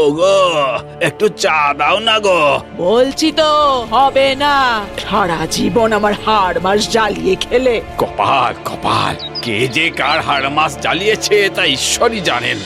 ওগো, একটু চা দাও না গো। বলছি তো হবে না, সারা জীবন আমার হাড় মাস জ্বালিয়ে খেলে। কপাল কপাল, কে যে কার হাড় মাস জ্বালিয়েছে তা ঈশ্বরই জানেন।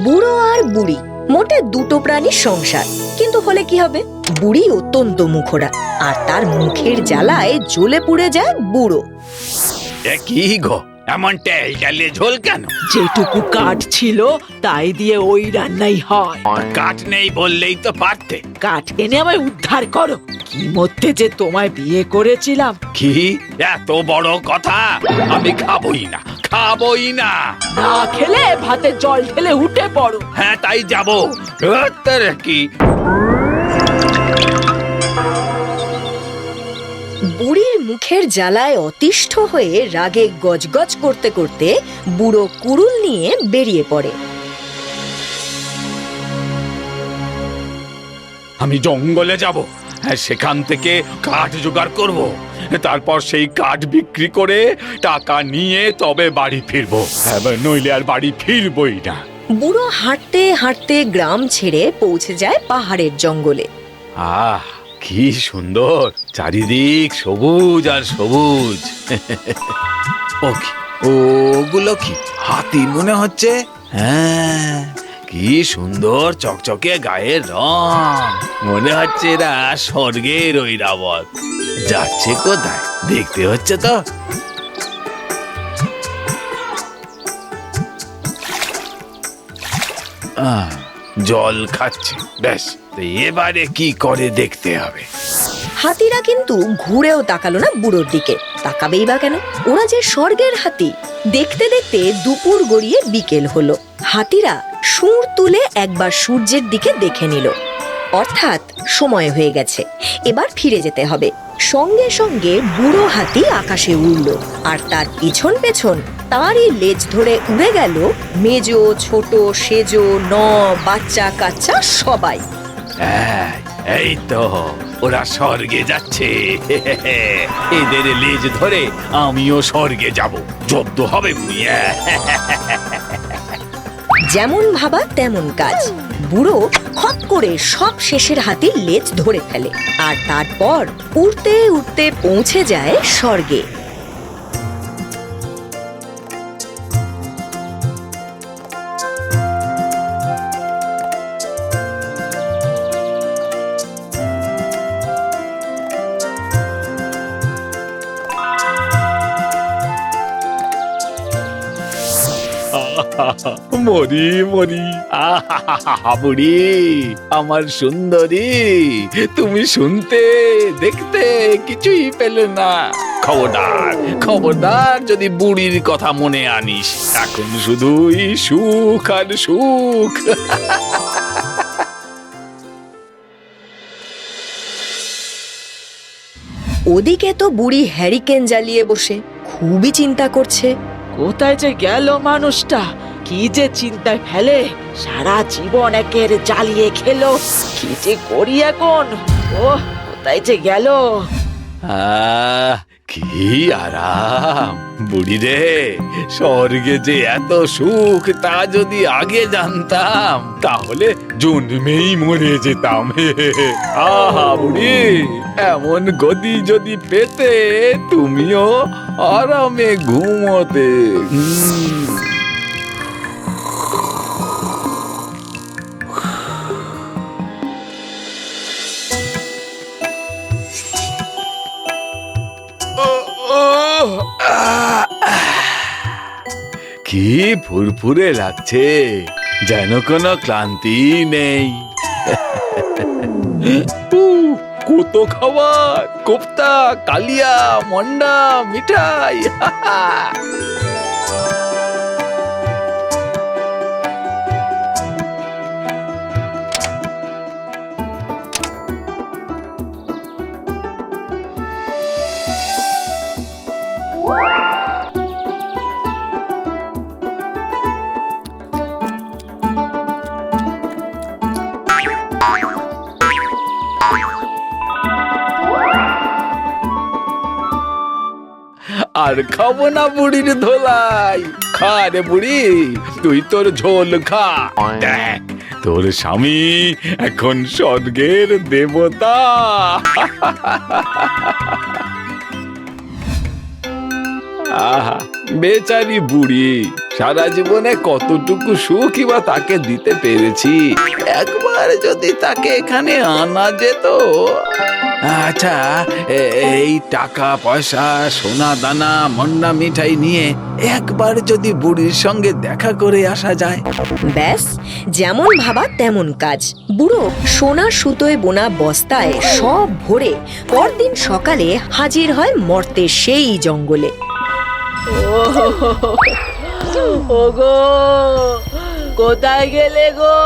বুড়ো আর বুড়ি মোটে দুটো প্রাণীর সংসার, কিন্তু হলে কি হবে, বুড়ি অত্যন্ত মুখরা, আর তার মুখের জ্বালায় জ্বলে পুড়ে যায় বুড়ো। এ কি গো, এমন টেল টেলে ঝোল কেন? যেটুকু কাঠ ছিল তাই দিয়ে ওই রান্নাই হয়। কাঠ নেই বললেই তো পারতে। কাঠ এনে আমায় উদ্ধার করো। কি মধ্যে যে তোমায় বিয়ে করেছিলাম। কি এত বড় কথা? আমি খাবই না, খাবই না। না খেলে ভাতে জল ঢেলে উঠে পড়ো। হ্যাঁ তাই যাবো। কি বুড়ির মুখের জ্বালায় অতিষ্ঠ হয়ে রাগে গজগজ করতে করতে বুড়ো কুড়ুল নিয়ে বেরিয়ে পড়ে। আমি জঙ্গলে যাব, সেখান থেকে কাঠ জোগাড় করব, তারপর সেই কাঠ বিক্রি করে টাকা নিয়ে তবে বাড়ি ফিরবো। নইলে আর বাড়ি ফিরবই না। বুড়ো হাঁটতে হাঁটতে গ্রাম ছেড়ে পৌঁছে যায় পাহাড়ের জঙ্গলে। আহ কি সুন্দর, চারিদিক সবুজ আর সবুজ। ও কি, ওগুলো কি হাতি মনে হচ্ছে? হ্যাঁ, কি সুন্দর চকচকে গায়ের রং, মনে হচ্ছে এরা স্বর্গের ঐরাবত। যাচ্ছে কোথায় দেখতে হচ্ছে তো। জল খাচ্ছে, বেশ, এবারে কি করে দেখতে হবে। হাতিরা কিন্তু ঘুরেও তাকালো না বুড়োর দিকে। তাকাবেই বা কেন, ওরা যে স্বর্গের হাতি। দেখতে দেখতে দুপুর গড়িয়ে বিকেল হলো। হাতিরা সুর তুলে একবার সূর্যের দিকে দেখে নিল, অর্থাৎ সময় হয়ে গেছে, এবার ফিরে যেতে হবে। সঙ্গে সঙ্গে বুড়ো হাতি আকাশে উড়ল, আর তার পিছন পেছন তারই লেজ ধরে উড়ে গেল মেজো ছোট সেজো বাচ্চা কাচ্চা সবাই। এই তো ওরা স্বর্গে যাচ্ছে। এদের লেজ ধরে আমিও স্বর্গে যাব, জব্দ হবে। যেমন ভাবা তেমন কাজ। বুড়ো খপ করে সব শেষের হাতির লেজ ধরে ফেলে, আর তারপর উড়তে উড়তে পৌঁছে যায় স্বর্গে। মরি মরি, বুড়ি আমার সুন্দরী, তুমি শুনতে দেখতে কিছুই পেলে না। খবরদার খবরদার, যদি বুড়ির কথা মনে আনিস, এখন শুধুই সুখ আর সুখ। ওদিকে তো বুড়ি হ্যারিকেন জ্বালিয়ে বসে খুবই চিন্তা করছে। কোথায় যে গেল মানুষটা, কি যে চিন্তায় ফেলে, সারা জীবন একের জ্বালিয়ে খেলো। কি যে করি এখন, ও কোথায় যে গেল। কি আরাম বুড়ি রে, স্বর্গে যে এত সুখ তা যদি আগে জানতাম, তাহলে জন্মেই মরে যেতাম। আহা বুড়ি, এমন গদি যদি পেতে তুমিও আরামে ঘুমোতে। কি ফুরফুরে লাগছে, যেন কোনো ক্লান্তি নেই। কত খাবার, কোপ্তা, কালিয়া, মন্ডা, মিঠাই। আর আর খাবো না বুড়ির ধোলাই। খা রে বুড়ি, তুই তোর ঝোল খা। দেখ, তোর স্বামী এখন স্বর্গের দেবতা। আহা, বেচারি বুড়ি, সারা জীবনে কতটুকু সুখই বা তাকে দিতে পেরেছি। একবার যদি তাকে এখানে আনা যেত। আচ্ছা, এই টাকা পয়সা, সোনা দানা, মন্না মিঠাই নিয়ে একবার যদি বুড়ির সঙ্গে দেখা করে আসা যায়। ব্যাস, যেমন ভাবা তেমন কাজ। বুড়ো সোনার সুতোয় বোনা বস্তায় সব ভরে পরদিন সকালে হাজির হয় মর্তের সেই জঙ্গলে। ওগো, কোথায় গেলে গো?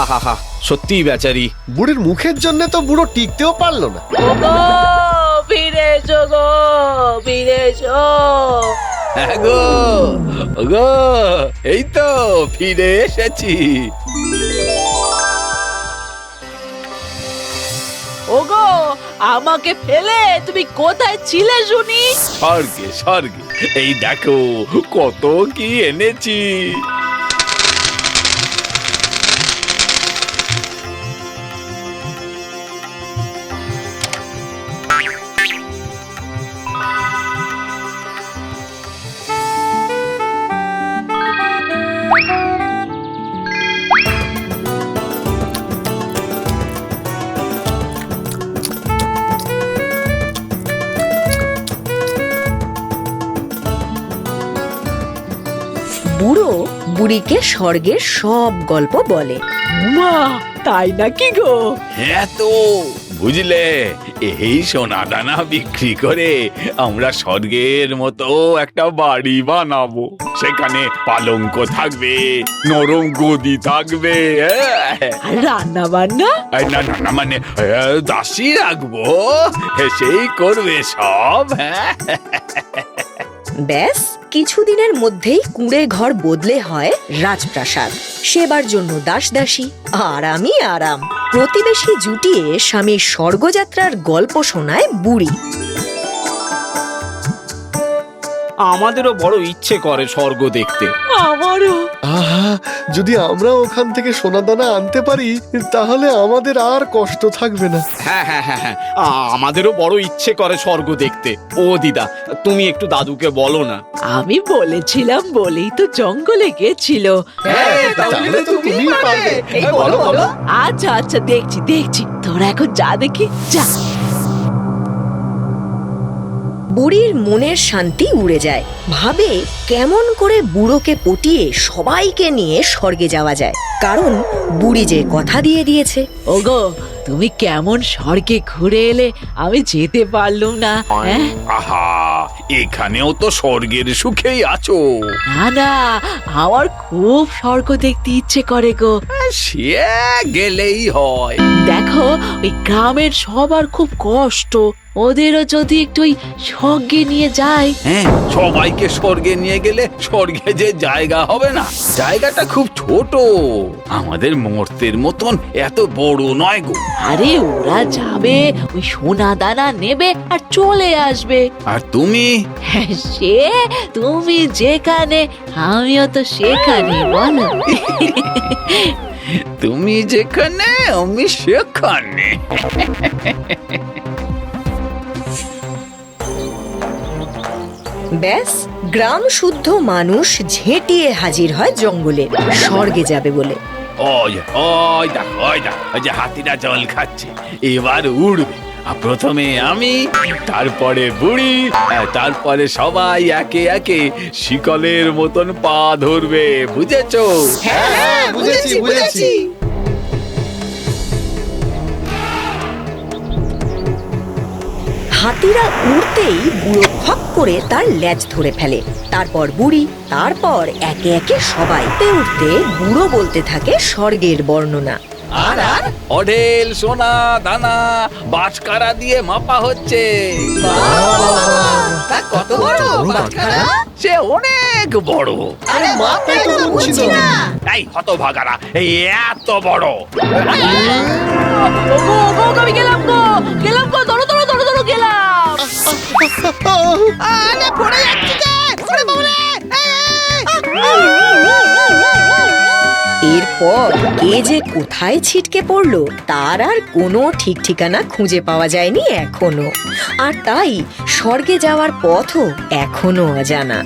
আহা, সত্যি বেচারি। বুড়ির মুখের জন্য তো বুড়ো টিকতেও পারলো না। ওগো, ফিরে এসো গো, ফিরে এসো। হ্যাঁ গো, ওগো, এই তো ফিরে এসেছি। ওগো, আমাকে ফেলে তুমি কোথায় ছিলে শুনি? স্বর্গে, স্বর্গে। এই দেখো কত কি এনেছি। বুড়ো বুড়িকে স্বর্গের সব গল্প বলে। মা, তাই নাকি গো? হ্যাঁ তো, বুঝলে, এই সোনা দানা বিক্রি করে আমরা স্বর্গের মতো একটা বাড়ি বানাবো। সেখানে পালঙ্ক থাকবে, নরম গদি থাকবে। আর রান্না বান্না? না না না, মানে দাসী রাখবো, সেই করবে সব। হ্যাঁ, ব্যাস, কিছুদিনের মধ্যেই কুঁড়ে ঘর বদলে হয় রাজপ্রাসাদ। সেবার জন্য দাস দাসী, আরামই আরাম। প্রতিবেশী জুটিয়ে স্বামীর স্বর্গযাত্রার গল্প শোনায় বুড়ি। আমাদেরও বড় ইচ্ছে করে স্বর্গ দেখতে। আমারও। আহা, যদি আমরা ওখান থেকে সোনা দানা আনতে পারি তাহলে আমাদের আর কষ্ট থাকবে না। হ্যাঁ, আমাদেরও বড় ইচ্ছে করে স্বর্গ দেখতে। ও দিদা, তুমি একটু দাদুকে বলো না। আমি বলেছিলাম বলেই তো জঙ্গলে গেছিল। তাহলে তো তুমিই পারবে। বলো বলো। আচ্ছা আচ্ছা, দেখছি দেখছি, তোরা এখন যা দেখি, যা। বুড়ির মনের শান্তি উড়ে যায়। ভাবে কেমন করে বুড়োকে পটিয়ে সবাইকে নিয়ে স্বর্গে যাওয়া যায়, কারণ বুড়ি যে কথা দিয়ে দিয়েছে। ওগো, তুমি কেমন স্বর্গে ঘুরে এলে, আমি যেতে পারলুম না। হ্যাঁ, আহা, এখানেও তো স্বর্গের সুখেই আছো। না না, আমার খুব স্বর্গ দেখতে ইচ্ছে করে গো। সে গেলেই হয়। দেখো, ওই গ্রামের সবার খুব কষ্ট, ওদেরও যদি একটু ওই স্বর্গে নিয়ে যায়। হ্যাঁ, সবাইকে স্বর্গে নিয়ে গেলে স্বর্গে যে জায়গা হবে না, জায়গাটা খুব ছোট। আমাদের মর্তের মতন এত বড় নয় গো। আরে, ওরা যাবে, ওই সোনা দানা নেবে আর চলে আসবে। আর তুমি? সে তুমি যেখানে, আমিও তো সেখানে, বলো। তুমি যেখানে, আমি সেখানে। ব্যাস, গ্রাম শুদ্ধ মানুষ ঝেঁটিয়ে হাজির হয় জঙ্গলে, স্বর্গে যাবে বলে। ওই ওই দেখো, ওই দেখো, ওই যে হাতিটা জল খাচ্ছে, এবার উড়বে। আর প্রথমে আমি, তারপরে বুড়ি, তারপরে সবাই একে একে শিকলের মতন পা ধরবে। বুঝেছো? হ্যাঁ, বুঝেছি। হাতিরা উড়তেই বুড়ো খপ করে তার লেজ ধরে ফেলে। তারপর বুড়ি, তারপর একে একে সবাই উঠতে বুড়ো বলতে থাকে স্বর্গের বর্ণনা। আর অঢেল সোনা দানা বাটখারা দিয়ে মাপা হচ্ছে। কত বড় বাটখারা! চেয়ে অনেক বড়। আরে মাথায় তো বুঝছি না। এই হতভাগারা, এই এত বড়। আমি গেলাম গো, ধরো ধরো ধরো ধরো গেলাম। আরে পড়ে যাচ্ছি যে, পড়ে বাবুরে। এরপর কে যে কোথায় ছিটকে পড়লো তার আর কোনো ঠিক ঠিকানা খুঁজে পাওয়া যায়নি এখনো। আর তাই স্বর্গে যাওয়ার পথও এখনো অজানা।